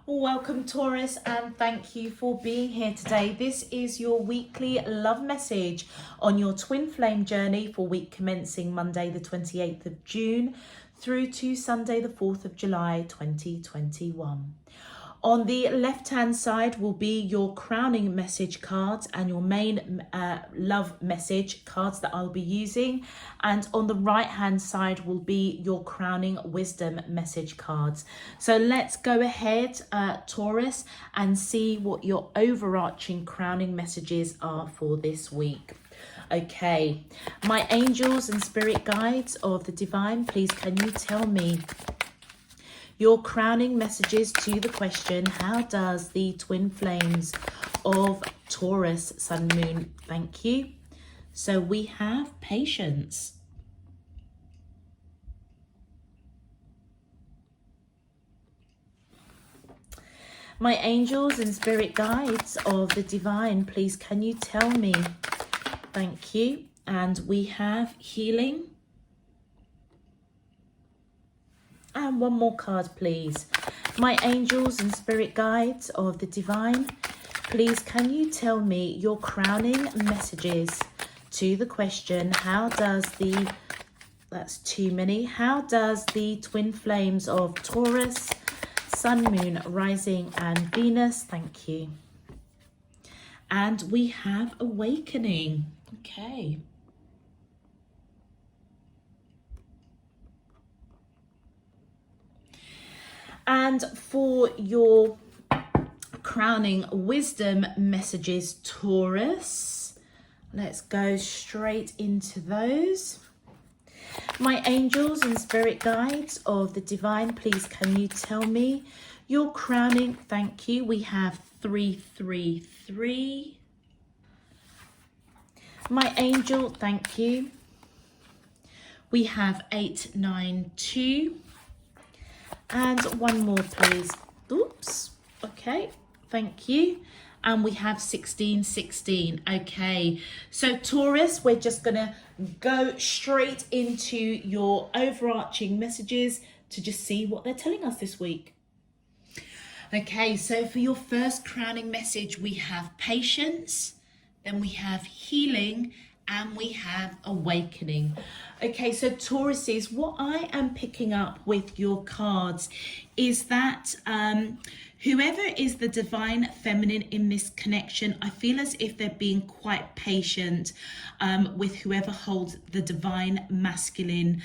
Welcome, Taurus, and thank you for being here today. This is your weekly love message on your twin flame journey for week commencing Monday the 28th of June through to Sunday the 4th of July 2021. On the left-hand side will be your crowning message cards and your main love message cards that I'll be using. And on the right-hand side will be your crowning wisdom message cards. So let's go ahead, Taurus, and see what your overarching crowning messages are for this week. Okay, my angels and spirit guides of the divine, please can you tell me your crowning messages to the question, how does the twin flames of Taurus, Sun, Moon, thank you. So we have patience. My angels and spirit guides of the divine, please can you tell me, thank you. And we have healing. And one more card, please. My angels and spirit guides of the divine, please can you tell me your crowning messages to the question, how does the, that's too many, how does the twin flames of Taurus, Sun, Moon, Rising and Venus, thank you. And we have awakening. Okay. And for your crowning wisdom messages, Taurus, let's go straight into those. My angels and spirit guides of the divine, please can you tell me your crowning, thank you. We have 333. My angel, thank you. We have 892. And one more, please. Oops. Okay. Thank you. And we have 1616. Okay. So Taurus, we're just going to go straight into your overarching messages to just see what they're telling us this week. Okay. So for your first crowning message, we have patience, then we have healing, and we have awakening. Okay, so Tauruses, what I am picking up with your cards is that whoever is the divine feminine in this connection, I feel as if they're being quite patient with whoever holds the divine masculine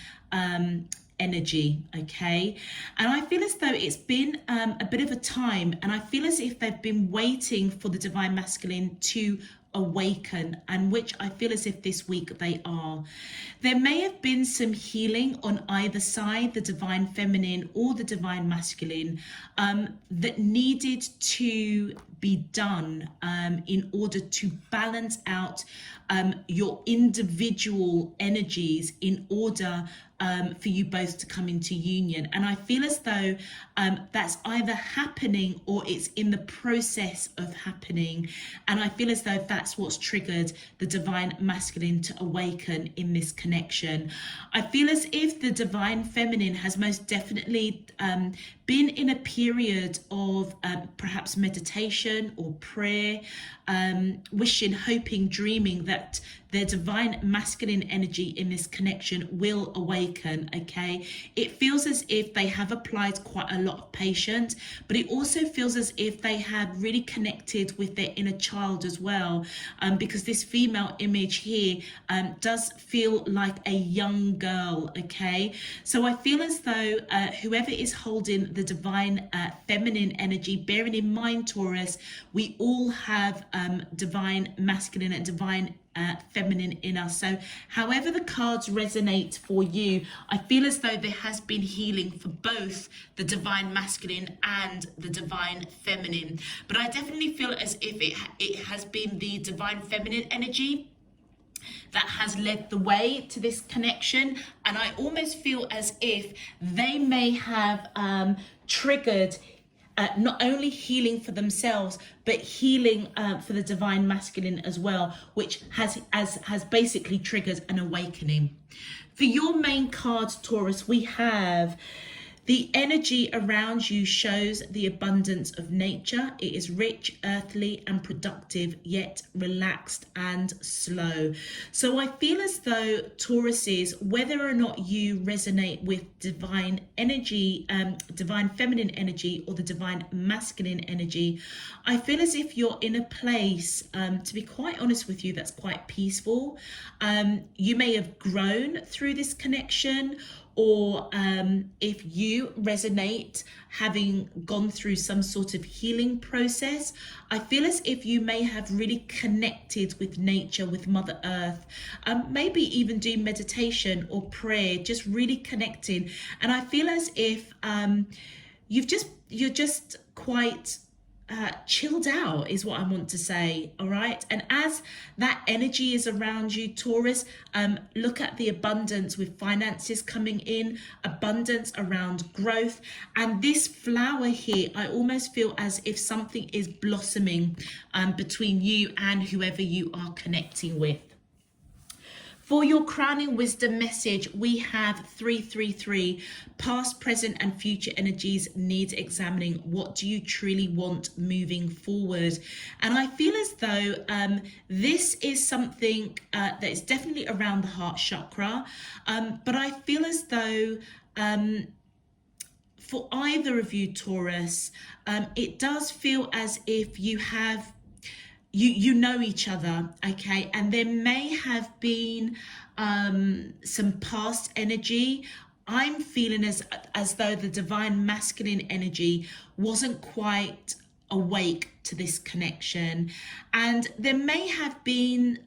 energy, okay? And I feel as though it's been a bit of a time, and I feel as if they've been waiting for the divine masculine to awaken, and which I feel as if this week they are. There may have been some healing on either side, the divine feminine or the divine masculine, that needed to be done in order to balance out your individual energies in order for you both to come into union. And I feel as though that's either happening or it's in the process of happening. And I feel as though that's what's triggered the divine masculine to awaken in this connection. I feel as if the divine feminine has most definitely been in a period of perhaps meditation or prayer, wishing, hoping, dreaming that their divine masculine energy in this connection will awaken, okay? It feels as if they have applied quite a lot of patience, but it also feels as if they have really connected with their inner child as well, because this female image here does feel like a young girl, okay? So I feel as though whoever is holding the divine feminine energy, bearing in mind, Taurus, we all have divine masculine and divine feminine in us. So however the cards resonate for you, I feel as though there has been healing for both the divine masculine and the divine feminine. But I definitely feel as if it has been the divine feminine energy that has led the way to this connection. And I almost feel as if they may have triggered not only healing for themselves, but healing for the divine masculine as well, which has basically triggered an awakening. For your main cards, Taurus, we have The energy around you shows the abundance of nature. It is rich, earthly, and productive, yet relaxed and slow. So I feel as though Tauruses, whether or not you resonate with divine energy, divine feminine energy, or the divine masculine energy, I feel as if you're in a place, to be quite honest with you, that's quite peaceful. You may have grown through this connection, or if you resonate having gone through some sort of healing process, I feel as if you may have really connected with nature, with Mother Earth, maybe even do meditation or prayer, just really connecting. And I feel as if you're just quite chilled out is what I want to say. All right. And as that energy is around you, Taurus, look at the abundance with finances coming in, abundance around growth. And this flower here, I almost feel as if something is blossoming between you and whoever you are connecting with. For your crowning wisdom message, we have 333. Past, present, and future energies need examining. What do you truly want moving forward? And I feel as though this is something that is definitely around the heart chakra. But I feel as though for either of you, Taurus, it does feel as if you have you know each other, okay, and there may have been some past energy. I'm feeling as though the divine masculine energy wasn't quite awake to this connection, and there may have been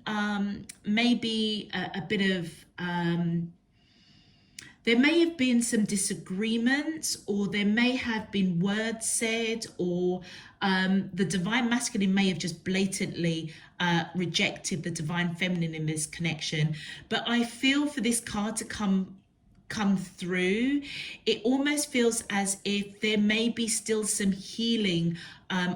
maybe a bit of there may have been some disagreements, or there may have been words said, or the divine masculine may have just blatantly rejected the divine feminine in this connection. But I feel for this card to come through, it almost feels as if there may be still some healing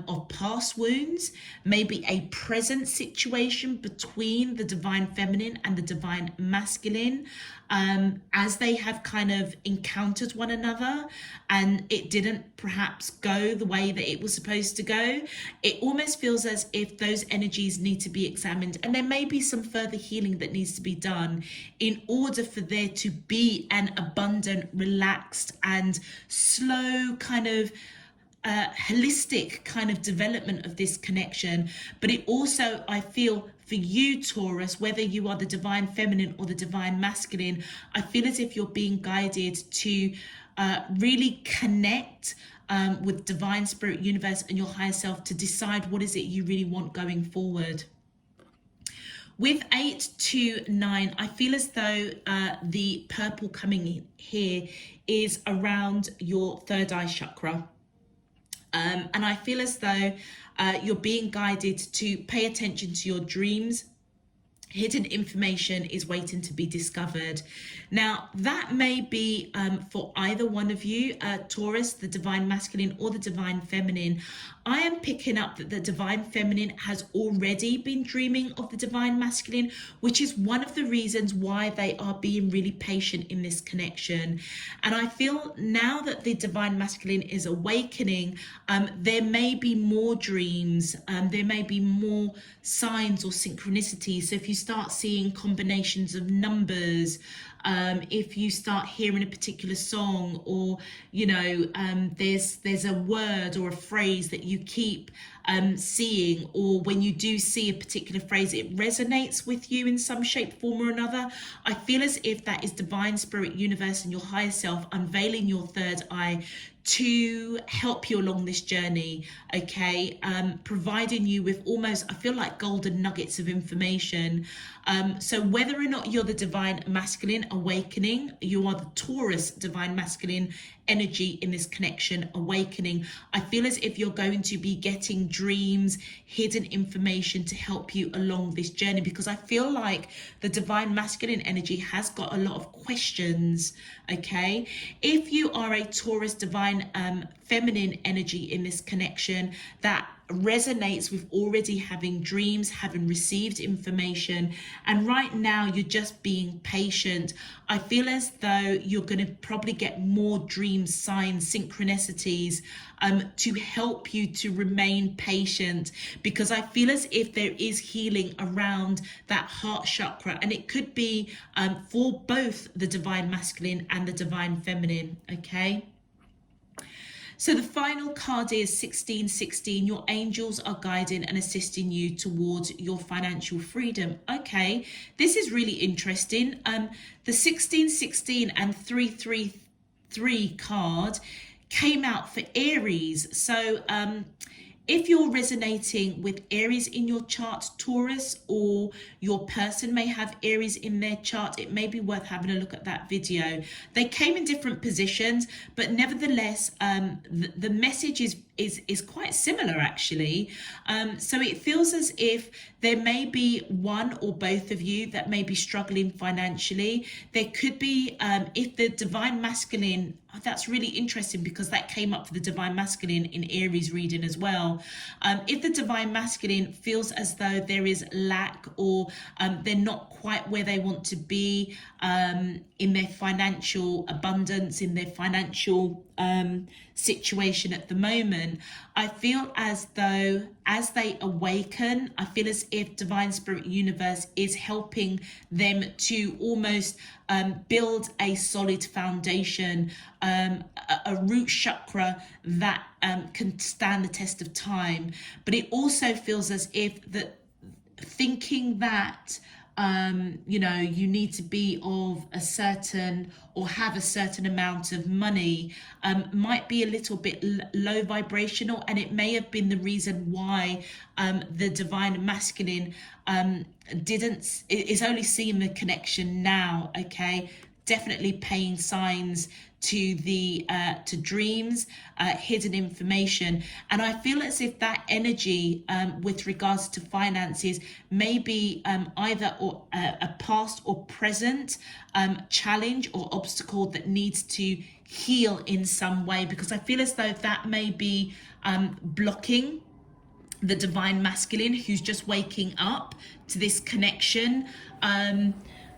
of past wounds, maybe a present situation between the divine feminine and the divine masculine, as they have kind of encountered one another and it didn't perhaps go the way that it was supposed to go. It almost feels as if those energies need to be examined, and there may be some further healing that needs to be done in order for there to be an abundant, relaxed, and slow kind of holistic kind of development of this connection. But it also, I feel for you, Taurus, whether you are the divine feminine or the divine masculine, I feel as if you're being guided to really connect with divine spirit, universe, and your higher self to decide what is it you really want going forward. With 8 to 9, I feel as though the purple coming in here is around your third eye chakra. And I feel as though you're being guided to pay attention to your dreams. Hidden information is waiting to be discovered. Now, that may be for either one of you, Taurus, the divine masculine or the divine feminine. I am picking up that the divine feminine has already been dreaming of the divine masculine, which is one of the reasons why they are being really patient in this connection. And I feel now that the divine masculine is awakening, there may be more dreams, there may be more signs or synchronicities. So if you start seeing combinations of numbers, if you start hearing a particular song, or you know, there's a word or a phrase that you keep seeing, or when you do see a particular phrase, it resonates with you in some shape, form or another. I feel as if that is divine spirit, universe, and your higher self unveiling your third eye to help you along this journey, okay, providing you with almost, I feel like, golden nuggets of information. So whether or not you're the divine masculine awakening, you are the Taurus divine masculine energy in this connection awakening, I feel as if you're going to be getting dreams, hidden information to help you along this journey, because I feel like the divine masculine energy has got a lot of questions, okay? If you are a Taurus divine feminine energy in this connection, that resonates with already having dreams, having received information, and right now you're just being patient. I feel as though you're going to probably get more dreams, signs, synchronicities to help you to remain patient, because I feel as if there is healing around that heart chakra, and it could be for both the divine masculine and the divine feminine. Okay. So the final card is 1616. Your angels are guiding and assisting you towards your financial freedom. Okay, this is really interesting. The 1616 and 333 card came out for Aries. So if you're resonating with Aries in your chart, Taurus, or your person may have Aries in their chart, it may be worth having a look at that video. They came in different positions, but nevertheless, the message is quite similar actually. So it feels as if there may be one or both of you that may be struggling financially. There could be, if the divine masculine, that's really interesting because that came up for the divine masculine in Aries reading as well. If the divine masculine feels as though there is lack, or they're not quite where they want to be in their financial abundance, in their financial situation at the moment, I feel as though as they awaken, I feel as if divine spirit universe is helping them to almost build a solid foundation, a root chakra that can stand the test of time. But it also feels as if that thinking that you know, you need to be of a certain or have a certain amount of money might be a little bit low vibrational, and it may have been the reason why the divine masculine is only seeing the connection now. Okay, definitely paying signs to the to dreams, hidden information, and I feel as if that energy with regards to finances may be either a past or present challenge or obstacle that needs to heal in some way, because I feel as though that may be blocking the divine masculine who's just waking up to this connection,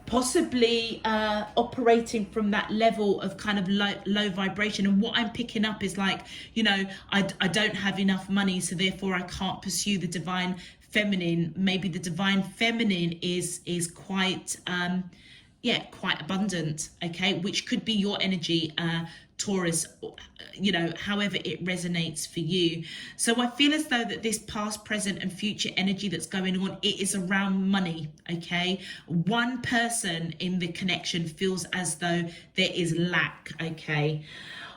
possibly operating from that level of kind of low vibration. And what I'm picking up is like, you know, I don't have enough money, so therefore I can't pursue the divine feminine. Maybe the divine feminine is quite quite abundant, okay, which could be your energy, Taurus, you know, however it resonates for you. So I feel as though that this past, present and future energy that's going on, it is around money. Okay, one person in the connection feels as though there is lack. Okay.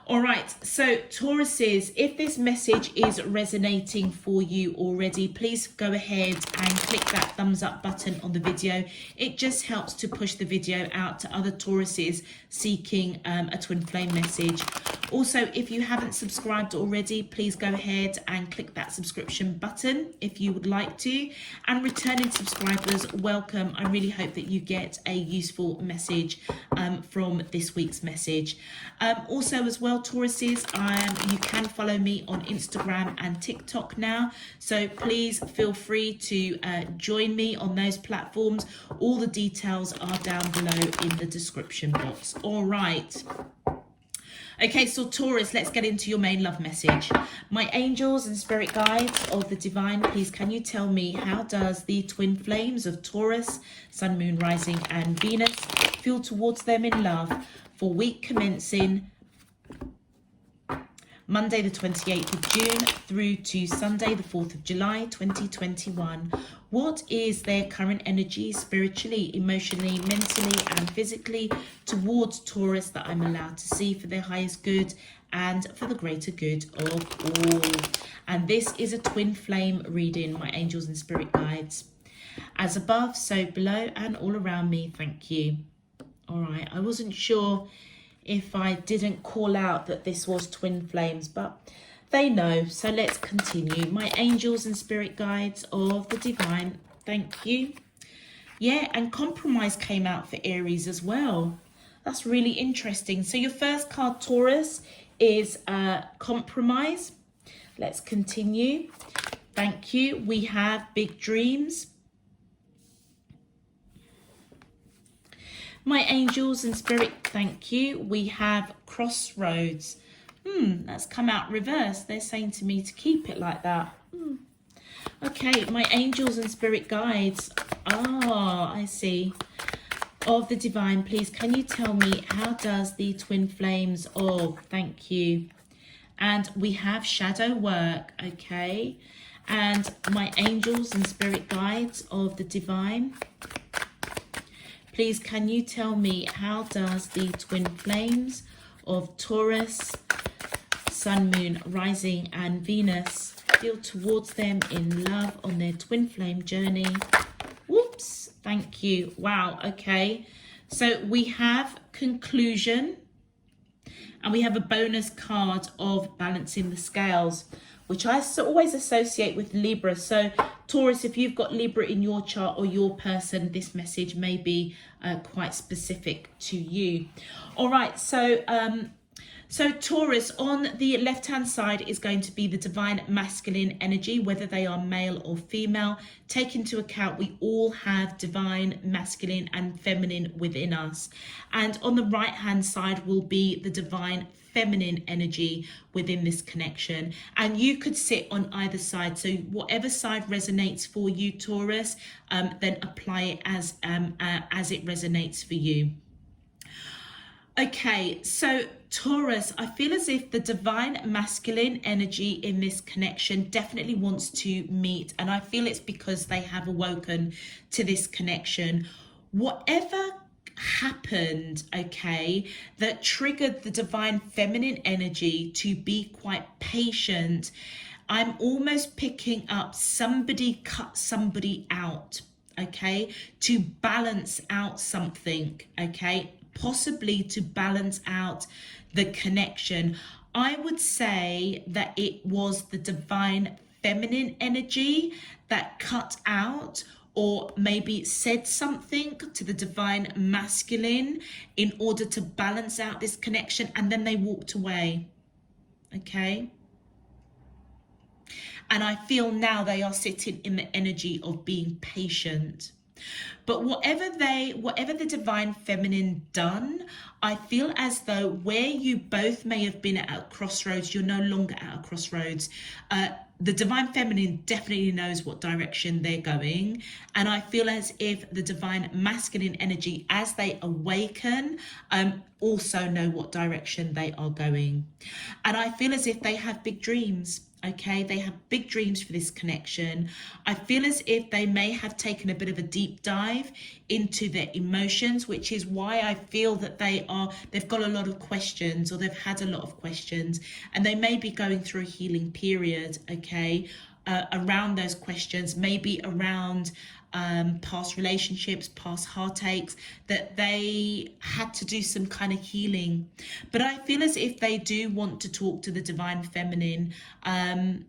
All right, so Tauruses, if this message is resonating for you already, please go ahead and click that thumbs up button on the video. It just helps to push the video out to other Tauruses seeking a twin flame message. Also, if you haven't subscribed already, please go ahead and click that subscription button if you would like to. And returning subscribers, welcome. I really hope that you get a useful message from this week's message. Also as well, Tauruses, you can follow me on Instagram and TikTok now, so please feel free to join me on those platforms. All the details are down below in the description box. All right. Okay, so Taurus, let's get into your main love message. My angels and spirit guides of the divine, please can you tell me, how does the twin flames of Taurus, Sun, Moon, Rising and Venus feel towards them in love for week commencing Monday the 28th of June through to Sunday the 4th of July 2021? What is their current energy spiritually, emotionally, mentally and physically towards Taurus that I'm allowed to see for their highest good and for the greater good of all? And this is a twin flame reading, my angels and spirit guides. As above, so below and all around me, thank you. All right, I wasn't sure if I didn't call out that this was twin flames, but they know, so let's continue. My angels and spirit guides of the divine, thank you. Yeah, and compromise came out for Aries as well. That's really interesting. So your first card, Taurus, is compromise. Let's continue. thank you. We have big dreams. My angels and spirit, thank you. We have crossroads. That's come out reversed. They're saying to me to keep it like that. Okay, my angels and spirit guides. Ah, I see. Of the divine, please, can you tell me how does the twin flames of, thank you. And we have shadow work, okay. And my angels and spirit guides of the divine, please, can you tell me how does the twin flames of Taurus, Sun, Moon, Rising and Venus feel towards them in love on their twin flame journey? Whoops, thank you. Wow, okay. So we have conclusion and we have a bonus card of balancing the scales, which I always associate with Libra. So Taurus, if you've got Libra in your chart or your person, this message may be quite specific to you. All right, so Taurus, on the left-hand side is going to be the divine masculine energy, whether they are male or female. Take into account we all have divine masculine and feminine within us. And on the right-hand side will be the divine feminine energy within this connection. And you could sit on either side. So whatever side resonates for you, Taurus, then apply it as it resonates for you. Okay, so Taurus, I feel as if the divine masculine energy in this connection definitely wants to meet, and I feel it's because they have awoken to this connection. Whatever happened, okay, that triggered the divine feminine energy to be quite patient, I'm almost picking up somebody cut somebody out, okay, to balance out something, okay, possibly to balance out the connection. I would say that it was the divine feminine energy that cut out or maybe said something to the divine masculine in order to balance out this connection, and then they walked away, okay? And I feel now they are sitting in the energy of being patient. But whatever the divine feminine done, I feel as though where you both may have been at a crossroads, you're no longer at a crossroads. The divine feminine definitely knows what direction they're going. And I feel as if the divine masculine energy, as they awaken, also know what direction they are going. And I feel as if they have big dreams. Okay, they have big dreams for this connection. I feel as if they may have taken a bit of a deep dive into their emotions, which is why I feel that they've got a lot of questions, or they've had a lot of questions, and they may be going through a healing period, okay, around those questions, maybe around past relationships, past heartaches, that they had to do some kind of healing. But I feel as if they do want to talk to the divine feminine, and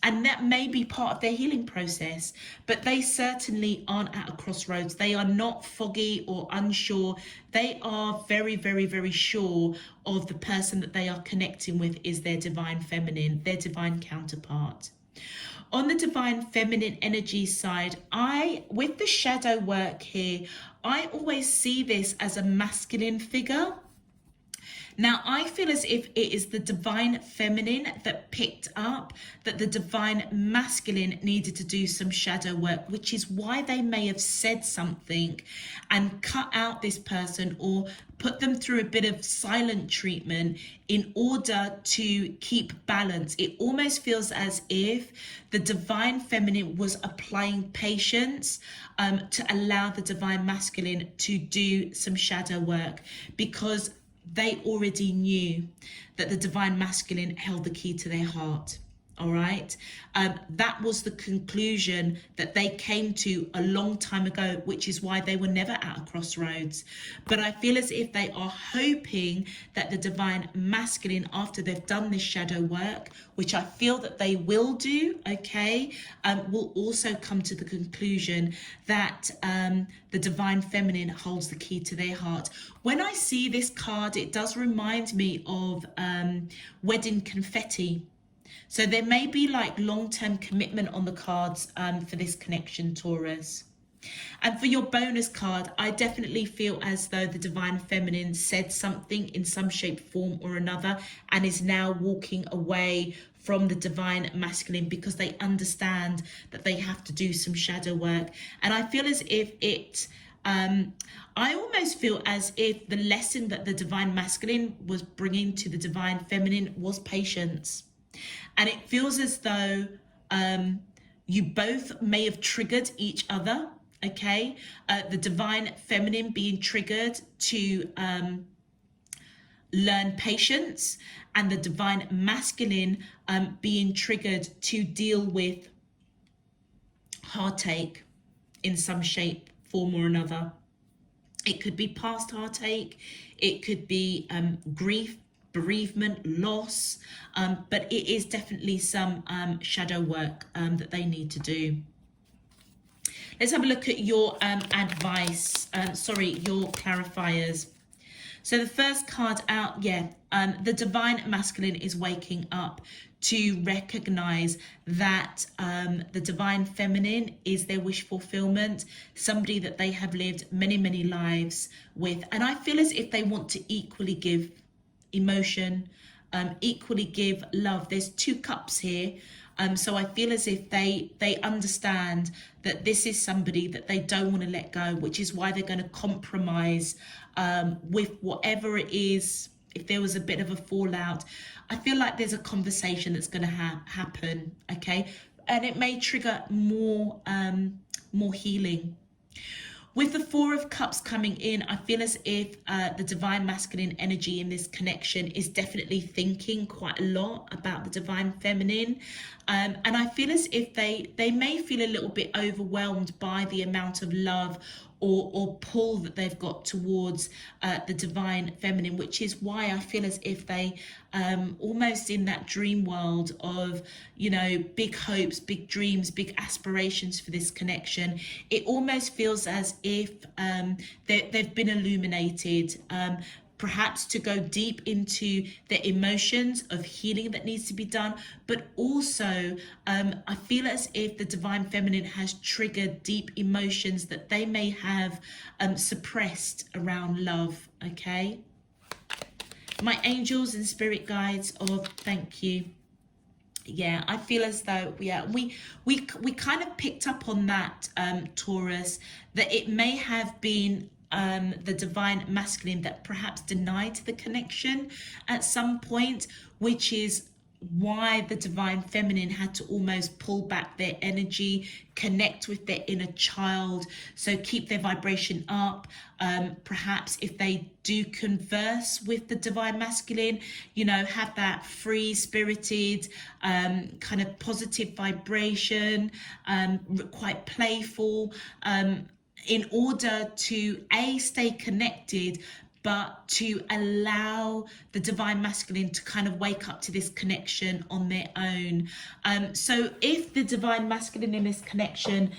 that may be part of their healing process, but they certainly aren't at a crossroads. They are not foggy or unsure. They are very, very, very sure of the person that they are connecting with is their divine feminine, their divine counterpart. On the divine feminine energy side, with the shadow work here, I always see this as a masculine figure. Now, I feel as if it is the divine feminine that picked up that the divine masculine needed to do some shadow work, which is why they may have said something and cut out this person or put them through a bit of silent treatment in order to keep balance. It almost feels as if the divine feminine was applying patience to allow the divine masculine to do some shadow work, because they already knew that the divine masculine held the key to their heart. All right. That was the conclusion that they came to a long time ago, which is why they were never at a crossroads. But I feel as if they are hoping that the divine masculine, after they've done this shadow work, which I feel that they will do, okay, will also come to the conclusion that the divine feminine holds the key to their heart. When I see this card, it does remind me of wedding confetti. So there may be like long-term commitment on the cards for this connection, Taurus. And for your bonus card, I definitely feel as though the Divine Feminine said something in some shape, form or another, and is now walking away from the Divine Masculine because they understand that they have to do some shadow work. And I feel as if I almost feel as if the lesson that the Divine Masculine was bringing to the Divine Feminine was patience. And it feels as though you both may have triggered each other. Okay, the Divine Feminine being triggered to learn patience, and the Divine Masculine being triggered to deal with heartache in some shape, form or another. It could be past heartache, it could be grief, bereavement, loss, but it is definitely some shadow work that they need to do. Let's have a look at your advice, your clarifiers. So the first card out, the Divine Masculine is waking up to recognize that the Divine Feminine is their wish fulfillment, somebody that they have lived many, many lives with. And I feel as if they want to equally give emotion, equally give love. There's 2 cups here. So I feel as if they understand that this is somebody that they don't want to let go, which is why they're going to compromise with whatever it is. If there was a bit of a fallout, I feel like there's a conversation that's going to happen, okay? And it may trigger more healing. With the 4 of Cups coming in, I feel as if the Divine Masculine energy in this connection is definitely thinking quite a lot about the Divine Feminine. And I feel as if they may feel a little bit overwhelmed by the amount of love or pull that they've got towards the Divine Feminine, which is why I feel as if they almost in that dream world of, you know, big hopes, big dreams, big aspirations for this connection. It almost feels as if they've been illuminated, perhaps to go deep into the emotions of healing that needs to be done, but also I feel as if the Divine Feminine has triggered deep emotions that they may have suppressed around love, okay? My angels and spirit guides of thank you. Yeah, I feel as though, we kind of picked up on that, Taurus, that it may have been the Divine Masculine that perhaps denied the connection at some point, which is why the Divine Feminine had to almost pull back their energy, connect with their inner child, so keep their vibration up. Perhaps if they do converse with the Divine Masculine, you know, have that free spirited kind of positive vibration, quite playful, in order to stay connected, but to allow the Divine Masculine to kind of wake up to this connection on their own. So if the Divine Masculine in this connection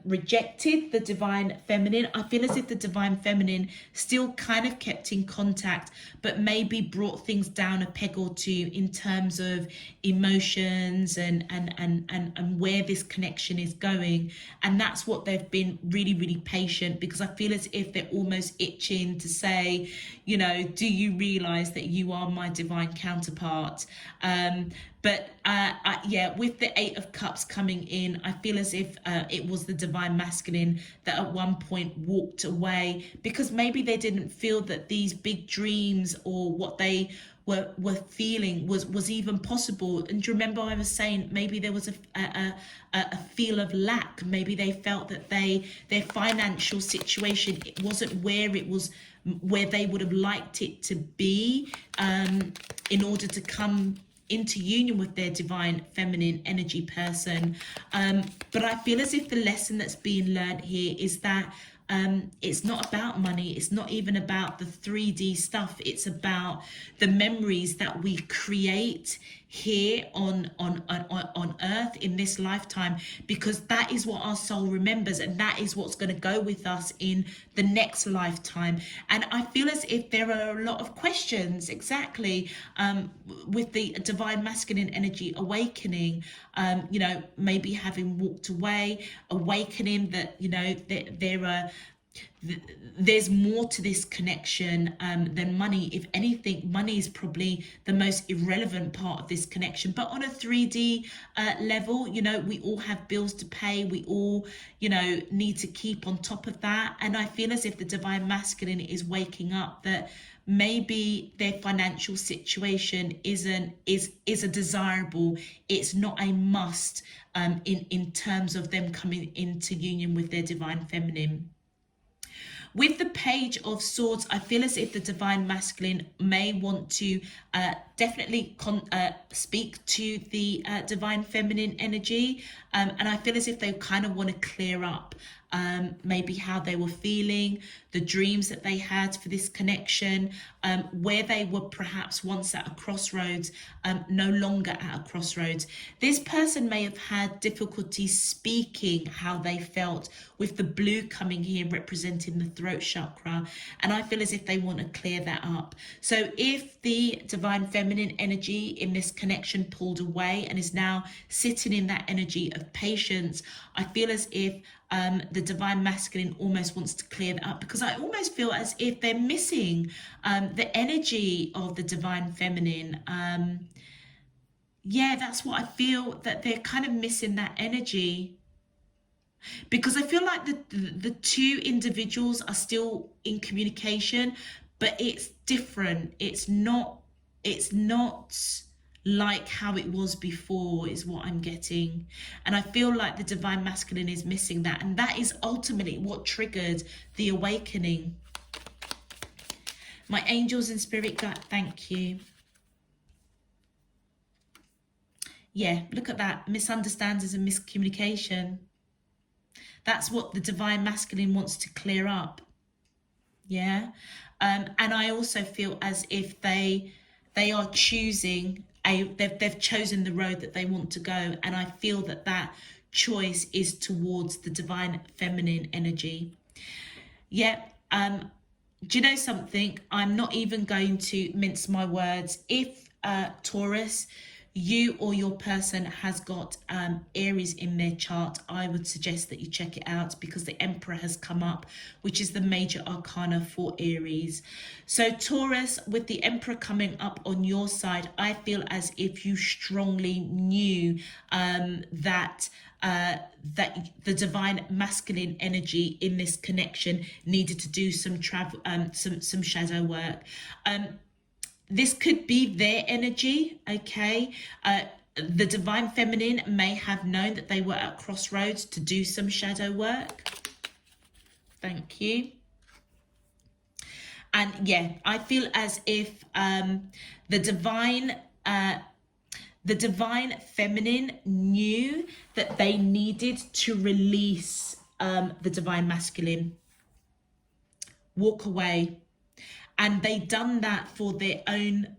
rejected the Divine Feminine, I feel as if the Divine Feminine still kind of kept in contact, but maybe brought things down a peg or 2 in terms of emotions and where this connection is going. And that's what they've been really, really patient, because I feel as if they're almost itching to say, you know, do you realize that you are my divine counterpart? But with the 8 of Cups coming in, I feel as if it was the Divine Masculine that at one point walked away, because maybe they didn't feel that these big dreams or what they were feeling was even possible. And do you remember I was saying maybe there was a feel of lack? Maybe they felt that their financial situation, it wasn't where they would have liked it to be in order to come into union with their Divine Feminine energy person. But I feel as if the lesson that's being learned here is that it's not about money. It's not even about the 3D stuff. It's about the memories that we create here on earth in this lifetime, because that is what our soul remembers, and that is what's going to go with us in the next lifetime. And I feel as if there are a lot of questions, exactly, with the divine masculine energy awakening, you know, maybe having walked away, awakening that, you know, there's more to this connection than money. If anything, money is probably the most irrelevant part of this connection. But on a 3D level, you know, we all have bills to pay. We all, you know, need to keep on top of that. And I feel as if the divine masculine is waking up that maybe their financial situation is a desirable, it's not a must, in terms of them coming into union with their divine feminine. With the Page of Swords, I feel as if the divine masculine may want to definitely speak to the divine feminine energy, and I feel as if they kind of want to clear up maybe how they were feeling, the dreams that they had for this connection, where they were perhaps once at a crossroads, no longer at a crossroads. This person may have had difficulty speaking how they felt, with the blue coming here representing the throat chakra, and I feel as if they want to clear that up. So if the divine feminine energy in this connection pulled away and is now sitting in that energy of patience, I feel as if the divine masculine almost wants to clear that up, because I almost feel as if they're missing the energy of the divine feminine. Yeah, that's what I feel, that they're kind of missing that energy, because I feel like the two individuals are still in communication, but it's different. It's not like how it was before, is what I'm getting. And I feel like the divine masculine is missing that, and that is ultimately what triggered the awakening. My angels and spirit guide, thank you. Yeah, look at that. Misunderstandings and miscommunication. That's what the divine masculine wants to clear up. Yeah. And I also feel as if they are choosing they've chosen the road that they want to go, and I feel that that choice is towards the divine feminine energy. Yeah. Do you know something? I'm not even going to mince my words. If Taurus, you or your person has got Aries in their chart, I would suggest that you check it out, because the Emperor has come up, which is the major arcana for Aries. So Taurus, with the Emperor coming up on your side, I feel as if you strongly knew that the divine masculine energy in this connection needed to do some some shadow work. This could be their energy, okay? The divine feminine may have known that they were at crossroads to do some shadow work. Thank you. And yeah, I feel as if the divine feminine knew that they needed to release the divine masculine, walk away. And they done that for their own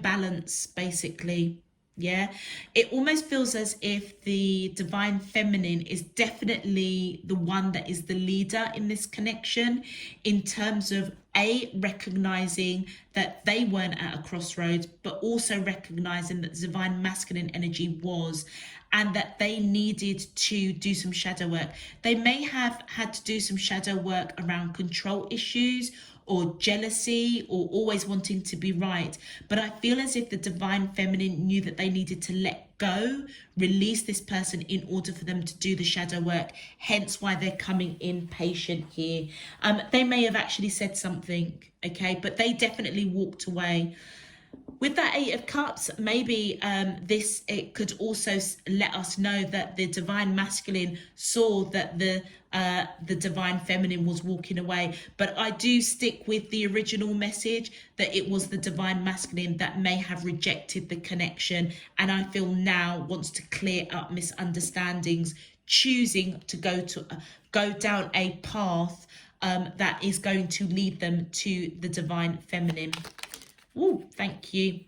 balance, basically. Yeah, it almost feels as if the divine feminine is definitely the one that is the leader in this connection, in terms of recognizing that they weren't at a crossroads, but also recognizing that the divine masculine energy was, and that they needed to do some shadow work. They may have had to do some shadow work around control issues, or jealousy, or always wanting to be right. But I feel as if the divine feminine knew that they needed to let go, release this person in order for them to do the shadow work, hence why they're coming in patient here. They may have actually said something, okay, but they definitely walked away. With that Eight of Cups, maybe it could also let us know that the divine masculine saw that the divine feminine was walking away. But I do stick with the original message that it was the divine masculine that may have rejected the connection, and I feel now wants to clear up misunderstandings, choosing to go down a path that is going to lead them to the divine feminine. Oh, thank you.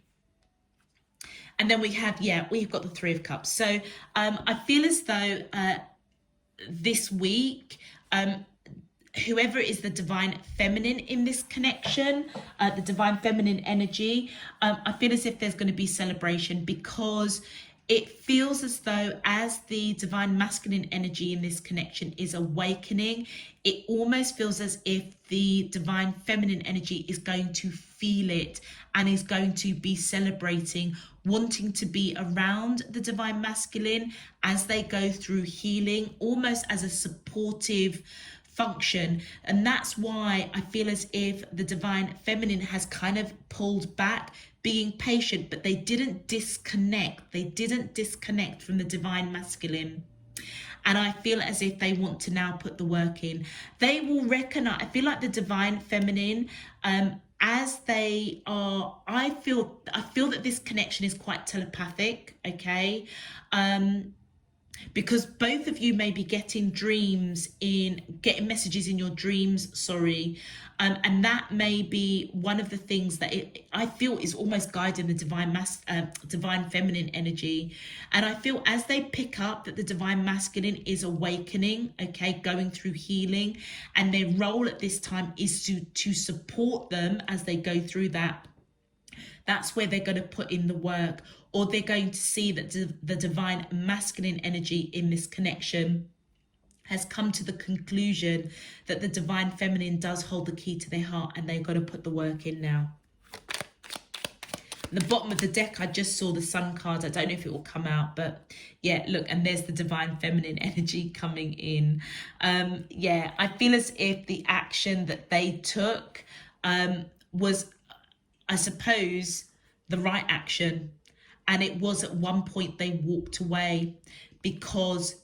And then we have, we've got the Three of Cups. So I feel as though this week, whoever is the divine feminine in this connection, the divine feminine energy, I feel as if there's going to be celebration, because it feels as though as the divine masculine energy in this connection is awakening, it almost feels as if the divine feminine energy is going to feel it and is going to be celebrating, wanting to be around the divine masculine as they go through healing, almost as a supportive function. And that's why I feel as if the divine feminine has kind of pulled back, being patient, but they didn't disconnect from the divine masculine. And I feel as if they want to now put the work in. They will recognize, I feel like the divine feminine, as they are, I feel that this connection is quite telepathic, okay? Because both of you may be getting messages in your dreams, and that may be one of the things that I feel is almost guiding the divine feminine energy. And I feel as they pick up that the divine masculine is awakening, okay, going through healing, and their role at this time is to support them as they go through that. That's where they're going to put in the work, or they're going to see that the divine masculine energy in this connection has come to the conclusion that the divine feminine does hold the key to their heart, and they've got to put the work in now. The bottom of the deck, I just saw the Sun card. I don't know if it will come out, but yeah, look, and there's the divine feminine energy coming in. I feel as if the action that they took was, I suppose, the right action. And it was at one point they walked away because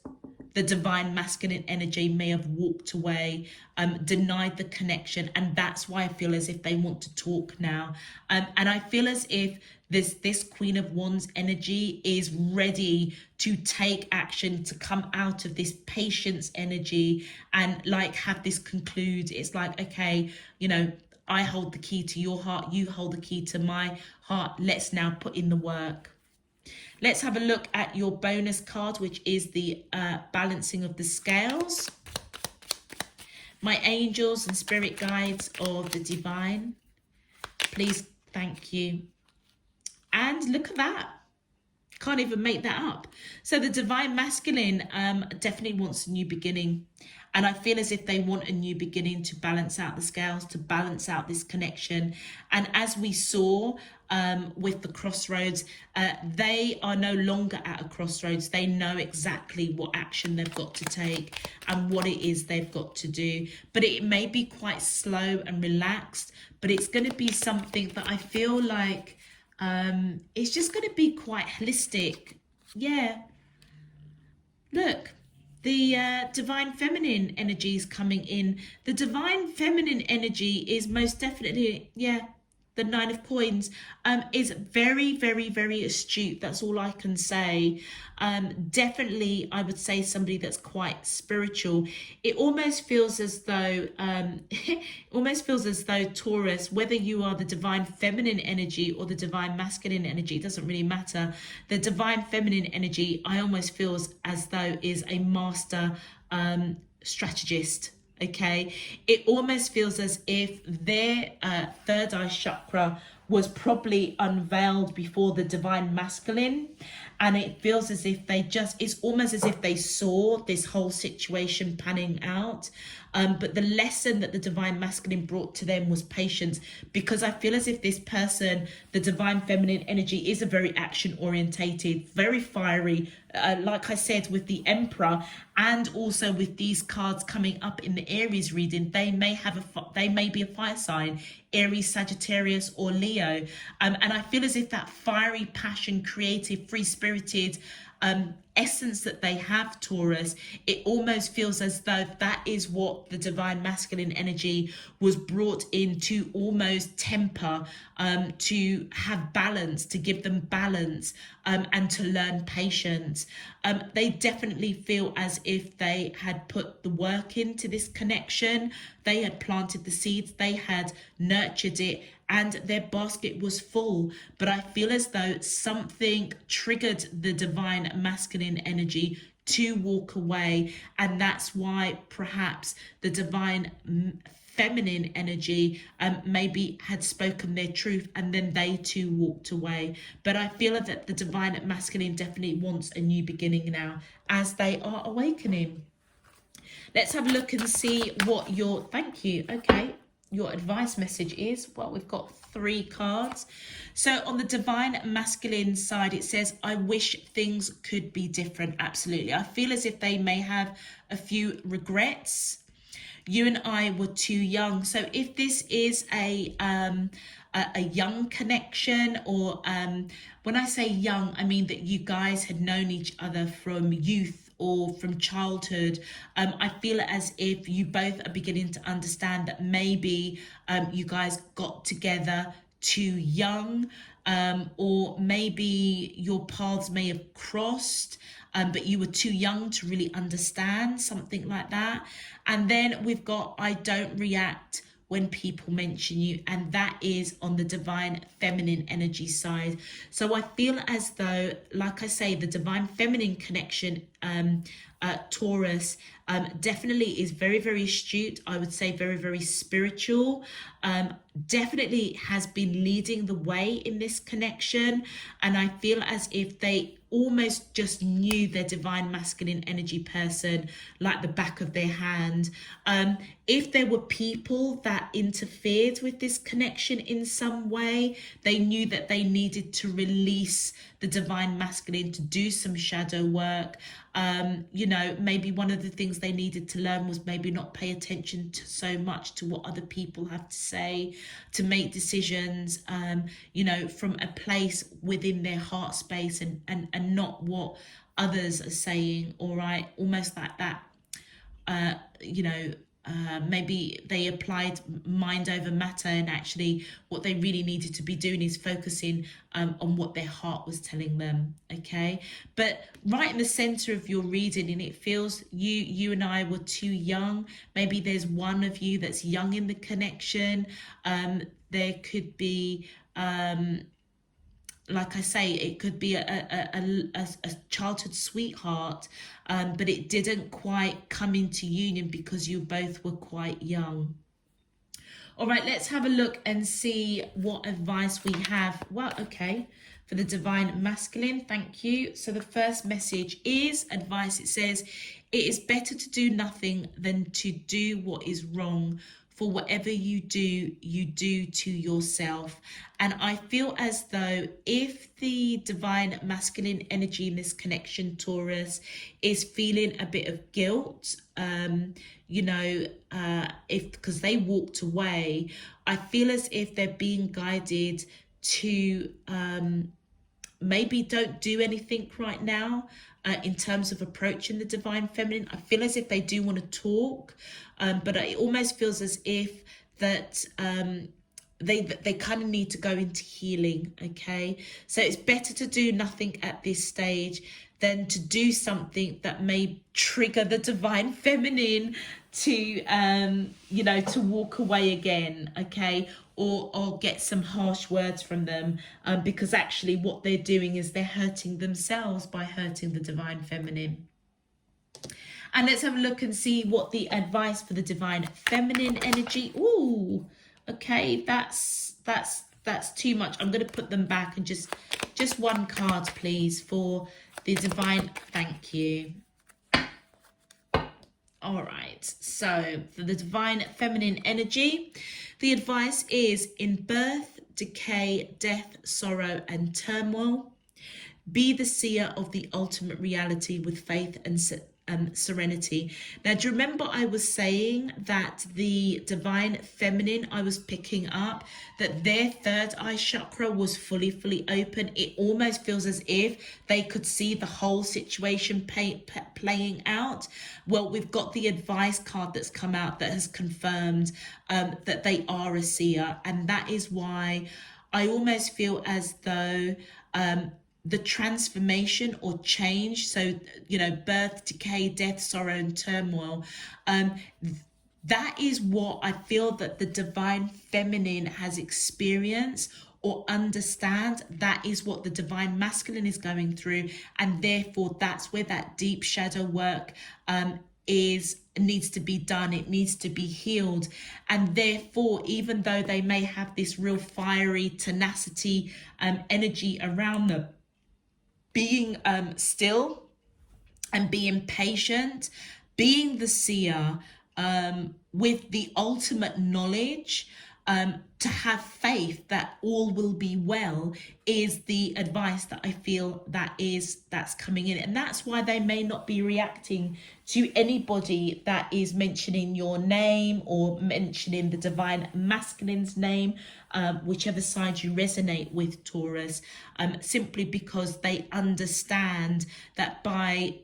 the divine masculine energy may have walked away, denied the connection. And that's why I feel as if they want to talk now. And I feel as if this Queen of Wands energy is ready to take action, to come out of this patience energy and like have this conclude. It's like, okay, I hold the key to your heart, you hold the key to my heart. Let's now put in the work. Let's have a look at your bonus card, which is the balancing of the scales. My angels and spirit guides of the divine, please, thank you. And look at that. Can't even make that up. So the divine masculine definitely wants a new beginning. And I feel as if they want a new beginning to balance out the scales, to balance out this connection. And as we saw with the crossroads, they are no longer at a crossroads. They know exactly what action they've got to take and what it is they've got to do. But it may be quite slow and relaxed, but it's going to be something that I feel like it's just going to be quite holistic. Yeah. Look. The divine feminine energy is coming in. The divine feminine energy is most definitely, the Nine of Coins, is very, very, very astute. That's all I can say. Definitely, I would say somebody that's quite spiritual. It almost feels as though, Taurus, whether you are the divine feminine energy or the divine masculine energy, it doesn't really matter. The divine feminine energy, I almost feels as though is a master strategist. Okay, it almost feels as if their third eye chakra was probably unveiled before the divine masculine, and it feels as if it's almost as if they saw this whole situation panning out. But the lesson that the divine masculine brought to them was patience, because I feel as if this person, the divine feminine energy, is a very action orientated, very fiery, like I said, with the Emperor, and also with these cards coming up in the Aries reading, they may be a fire sign, Aries, Sagittarius, or Leo. And I feel as if that fiery, passion, creative, free-spirited essence that they have, Taurus, it almost feels as though that is what the divine masculine energy was brought in to almost temper, to have balance, to give them balance, and to learn patience. They definitely feel as if they had put the work into this connection. They had planted the seeds, they had nurtured it, and their basket was full. But I feel as though something triggered the divine masculine energy to walk away, and that's why perhaps the divine feminine energy maybe had spoken their truth, and then they too walked away. But I feel that the divine masculine definitely wants a new beginning now as they are awakening. Let's have a look and see what your, thank you, okay, your advice message is. Well, we've got 3 cards. So on the divine masculine side, it says, I wish things could be different. Absolutely. I feel as if they may have a few regrets. You and I were too young. So if this is a young connection, or when I say young, I mean that you guys had known each other from youth or from childhood, I feel as if you both are beginning to understand that maybe you guys got together too young, or maybe your paths may have crossed, but you were too young to really understand, something like that. And then we've got, I don't react when people mention you, and that is on the divine feminine energy side. So I feel as though, like I say, the divine feminine connection, Taurus, definitely is very, very astute. I would say very, very spiritual, definitely has been leading the way in this connection. And I feel as if they almost just knew their divine masculine energy person like the back of their hand. If there were people that interfered with this connection in some way, they knew that they needed to release the divine masculine to do some shadow work. You know, maybe one of the things they needed to learn was maybe not pay attention to so much to what other people have to say, to make decisions, you know, from a place within their heart space, and not what others are saying. All right, almost like that, you know, maybe they applied mind over matter, and actually what they really needed to be doing is focusing on what their heart was telling them. Okay, but right in the center of your reading, and it feels you and I were too young. Maybe there's one of you that's young in the connection. There could be like I say, it could be a childhood sweetheart, but it didn't quite come into union because you both were quite young. All right, let's have a look and see what advice we have. Well, okay, for the divine masculine, thank you. So the first message is advice. It says, it is better to do nothing than to do what is wrong. For whatever you do to yourself. And I feel as though if the divine masculine energy in this connection, Taurus, is feeling a bit of guilt, you know, if because they walked away, I feel as if they're being guided to maybe don't do anything right now. In terms of approaching the divine feminine, I feel as if they do want to talk, but it almost feels as if that they kind of need to go into healing. Okay, so it's better to do nothing at this stage than to do something that may trigger the divine feminine to you know, to walk away again. Okay, or get some harsh words from them, because actually what they're doing is they're hurting themselves by hurting the divine feminine. And let's have a look and see what the advice for the divine feminine energy. Ooh, okay, that's too much. I'm going to put them back, and just one card, please, for the divine. Thank you. All right, so for the divine feminine energy, the advice is: in birth, decay, death, sorrow, and turmoil, be the seer of the ultimate reality with faith and serenity. Now, do you remember I was saying that the divine feminine, I was picking up that their third eye chakra was fully open? It almost feels as if they could see the whole situation playing out. Well, we've got the advice card that's come out that has confirmed that they are a seer, and that is why I almost feel as though the transformation or change, so, you know, birth, decay, death, sorrow, and turmoil, That is what I feel that the divine feminine has experienced or understand. That is what the divine masculine is going through, and therefore that's where that deep shadow work needs to be done. It needs to be healed, and therefore, even though they may have this real fiery tenacity energy around them, being still and being patient, being the seer, with the ultimate knowledge, to have faith that all will be well, is the advice that I feel that's coming in. And that's why they may not be reacting to anybody that is mentioning your name or mentioning the divine masculine's name, whichever side you resonate with, Taurus, simply because they understand that by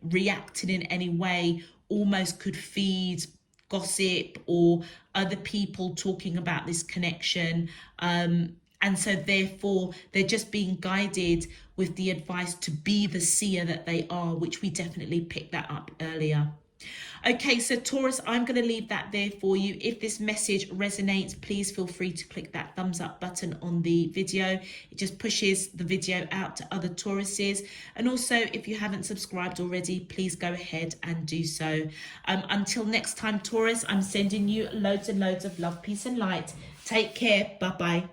reacting in any way almost could feed gossip or other people talking about this connection, and so therefore they're just being guided with the advice to be the seer that they are, which we definitely picked that up earlier. Okay, so Taurus, I'm going to leave that there for you. If this message resonates, please feel free to click that thumbs up button on the video. It just pushes the video out to other Tauruses. And also, if you haven't subscribed already, please go ahead and do so. Until next time, Taurus, I'm sending you loads and loads of love, peace and light. Take care. Bye-bye.